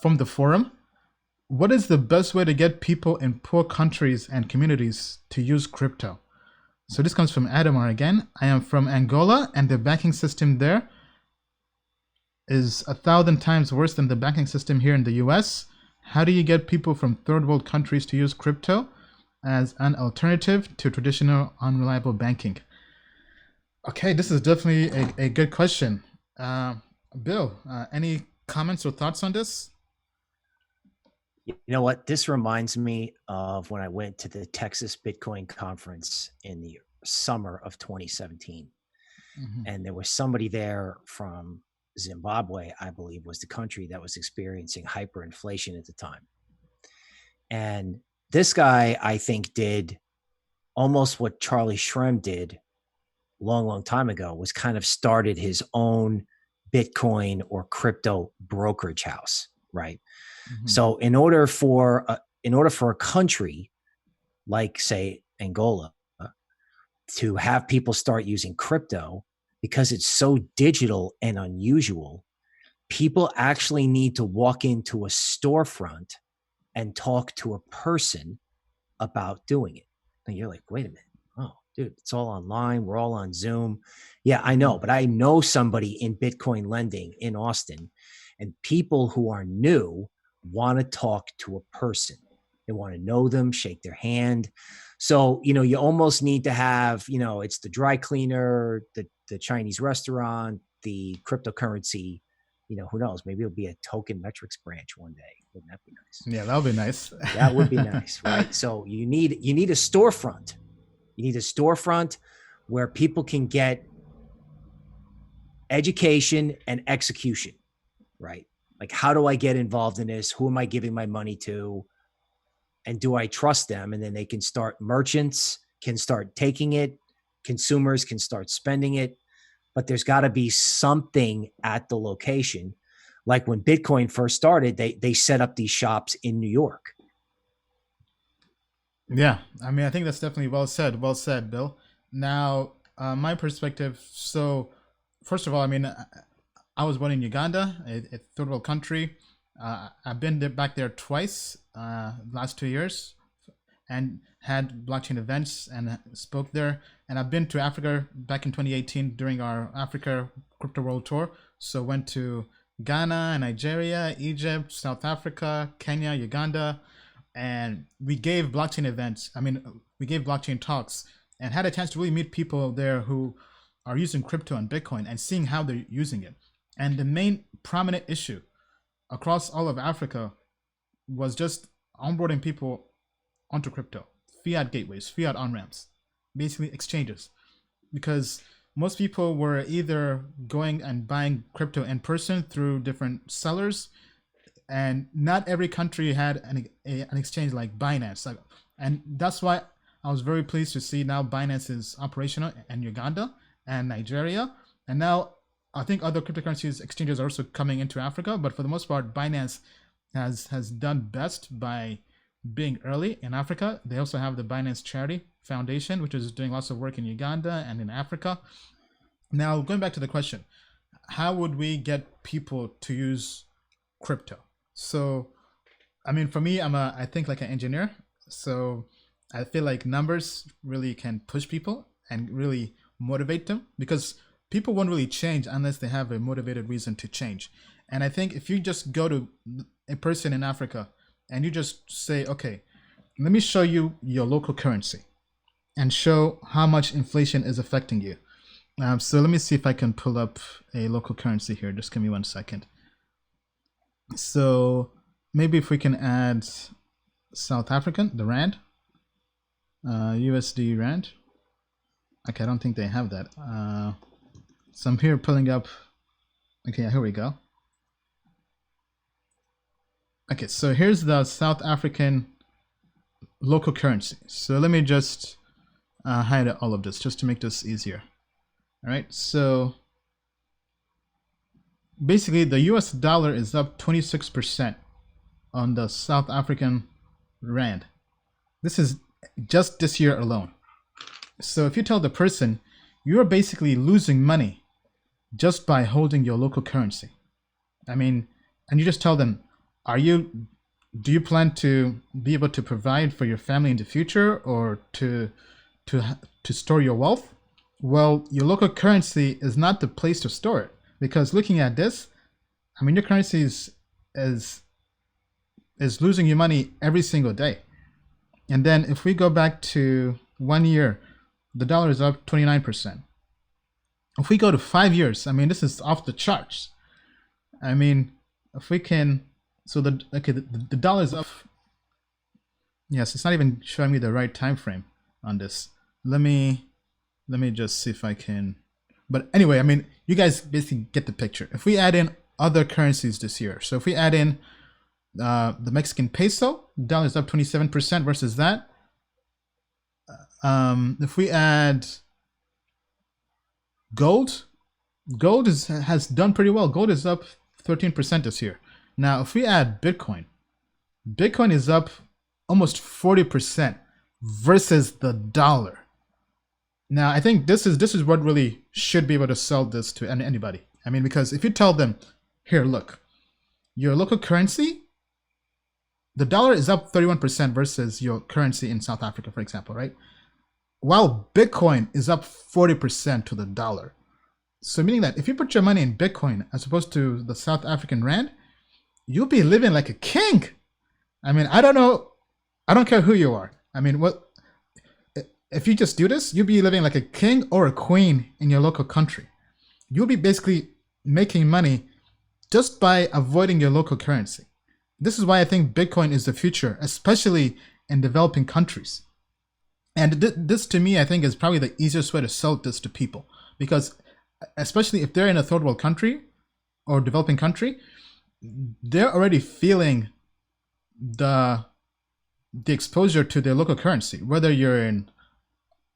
from the forum. What is the best way to get people in poor countries and communities to use crypto? So this comes from Adamar again. I am from Angola, and the banking system there is 1,000 times worse than the banking system here in the US. How do you get people from third world countries to use crypto as an alternative to traditional unreliable banking? Okay, this is definitely a good question. Bill, any comments or thoughts on this? You know what? This reminds me of when I went to the Texas Bitcoin conference in the summer of 2017. Mm-hmm. And there was somebody there from Zimbabwe, I believe was the country that was experiencing hyperinflation at the time. And this guy, I think, did almost what Charlie Shrem did long time ago, was kind of started his own Bitcoin or crypto brokerage house, right? Mm-hmm. So in order for a country like, say, Angola, to have people start using crypto, because it's so digital and unusual, people actually need to walk into a storefront and talk to a person about doing it. And you're like, wait a minute. Oh, dude, it's all online. We're all on Zoom. Yeah, I know. But I know somebody in Bitcoin lending in Austin, and people who are new want to talk to a person. They want to know them, shake their hand. So, you almost need to have, it's the dry cleaner, the Chinese restaurant, the cryptocurrency, who knows, maybe it'll be a Token Metrics branch one day. Wouldn't that be nice? Yeah, that would be nice. That would be nice, right? So you need a storefront. You need a storefront where people can get education and execution, right? Like, how do I get involved in this? Who am I giving my money to? And do I trust them? And then they can start, merchants can start taking it, consumers can start spending it, but there's got to be something at the location. Like when Bitcoin first started, they set up these shops in New York. Yeah, I mean, I think that's definitely well said. Well said, Bill. Now, my perspective. So, first of all, I mean, I was born in Uganda, a third world country. I've been back there twice last 2 years, and had blockchain events and spoke there. And I've been to Africa back in 2018 during our Africa Crypto World Tour. So went to Ghana, Nigeria, Egypt, South Africa, Kenya, Uganda, and we gave blockchain events. I mean, we gave blockchain talks and had a chance to really meet people there who are using crypto and Bitcoin and seeing how they're using it. And the main prominent issue across all of Africa was just onboarding people onto crypto, fiat gateways, fiat on-ramps, basically exchanges. Because most people were either going and buying crypto in person through different sellers, and not every country had an exchange like Binance. And that's why I was very pleased to see now Binance is operational in Uganda and Nigeria. And now I think other cryptocurrencies exchanges are also coming into Africa, but for the most part, Binance has done best by being early in Africa. They also have the Binance Charity Foundation, which is doing lots of work in Uganda and in Africa. Now, going back to the question, how would we get people to use crypto? So, I mean, for me, I think like an engineer. So I feel like numbers really can push people and really motivate them, because people won't really change unless they have a motivated reason to change. And I think if you just go to a person in Africa and you just say, okay, let me show you your local currency and show how much inflation is affecting you. So let me see if I can pull up a local currency here. Just give me 1 second. So maybe if we can add South African, the Rand, USD Rand. Okay, I don't think they have that. So I'm here pulling up. Okay, here we go. Okay, so here's the South African local currency. So let me just hide all of this just to make this easier. All right, so basically the US dollar is up 26% on the South African Rand. This is just this year alone. So if you tell the person you're basically losing money just by holding your local currency, I mean, and you just tell them, are you do you plan to be able to provide for your family in the future, or to store your wealth? Well, your local currency is not the place to store it, because looking at this, I mean, your currency is losing you money every single day. And then if we go back to 1 year, the dollar is up 29%. If we go to 5 years, I mean, this is off the charts. I mean, if we can, so the dollar is up. Yes, it's not even showing me the right time frame on this. Let me just see if I can. But anyway, I mean, you guys basically get the picture. If we add in other currencies this year, so if we add in the Mexican peso, the dollar is up 27% versus that. If we add gold has done pretty well. Gold is up 13% this year. Now, if we add Bitcoin is up almost 40% versus the dollar. Now, I think this is what really should be able to sell this to anybody. I mean, because if you tell them, here, look, your local currency, the dollar is up 31% versus your currency in South Africa, for example, right? While Bitcoin is up 40% to the dollar. So meaning that if you put your money in Bitcoin as opposed to the South African rand, you'll be living like a king. I mean, I don't know. I don't care who you are. I mean, what if you just do this, you'll be living like a king or a queen in your local country. You'll be basically making money just by avoiding your local currency. This is why I think Bitcoin is the future, especially in developing countries. And this to me, I think, is probably the easiest way to sell this to people, because especially if they're in a third world country or developing country, they're already feeling the exposure to their local currency, whether you're in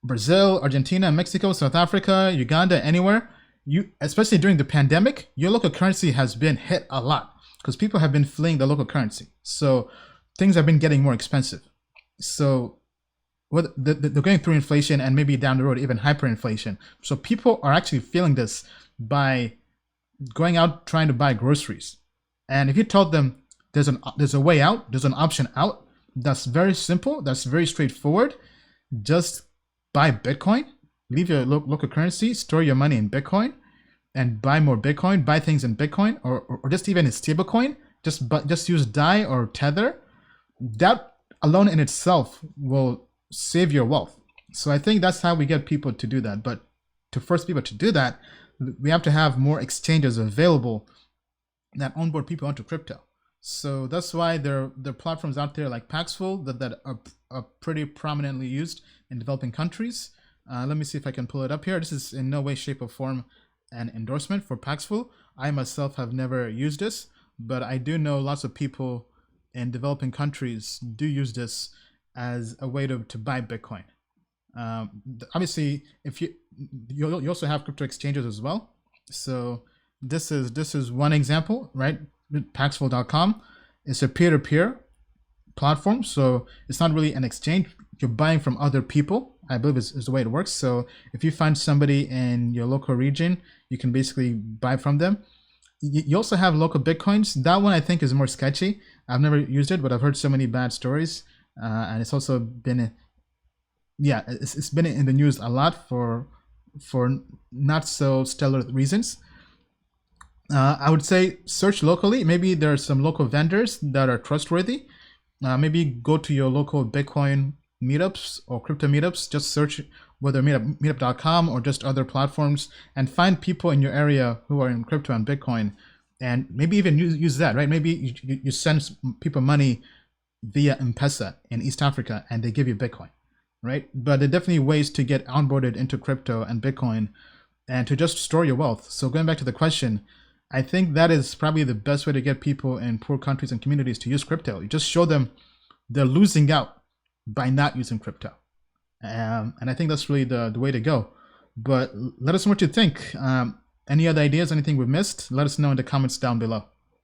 Brazil, Argentina, Mexico, South Africa, Uganda, anywhere. Especially during the pandemic, your local currency has been hit a lot because people have been fleeing the local currency. So things have been getting more expensive. So they're going through inflation, and maybe down the road even hyperinflation. So people are actually feeling this by going out trying to buy groceries. And if you told them there's a way out, there's an option out, that's very simple, that's very straightforward. Just buy Bitcoin, leave your local currency, store your money in Bitcoin, and buy more Bitcoin, buy things in Bitcoin, or just even a stablecoin. Just use DAI or Tether. That alone in itself will save your wealth. So I think that's how we get people to do that. But to force people to do that, we have to have more exchanges available that onboard people onto crypto. So that's why there are platforms out there like Paxville that are pretty prominently used in developing countries. Let me see if I can pull it up here. This is in no way, shape, or form an endorsement for Paxville. I myself have never used this, but I do know lots of people in developing countries do use this as a way to buy Bitcoin. Obviously, if you also have crypto exchanges as well. So this is one example, right? Paxville.com. It's a peer-to-peer platform, so it's not really an exchange. You're buying from other people, I believe is the way it works. So if you find somebody in your local region, you can basically buy from them. You also have local Bitcoins. That one I think is more sketchy. I've never used it, but I've heard so many bad stories. And it's also been, it's been in the news a lot for not so stellar reasons. I would say search locally. Maybe there are some local vendors that are trustworthy. Maybe go to your local Bitcoin meetups or crypto meetups. Just search whether meetup.com or just other platforms, and find people in your area who are in crypto and Bitcoin, and maybe even use that, right? Maybe you send people money via M-Pesa in East Africa and they give you Bitcoin, right? But there are definitely ways to get onboarded into crypto and Bitcoin and to just store your wealth. So going back to the question, I think that is probably the best way to get people in poor countries and communities to use crypto. You just show them they're losing out by not using crypto. And I think that's really the way to go. But let us know what you think. Any other ideas, anything we missed? Let us know in the comments down below.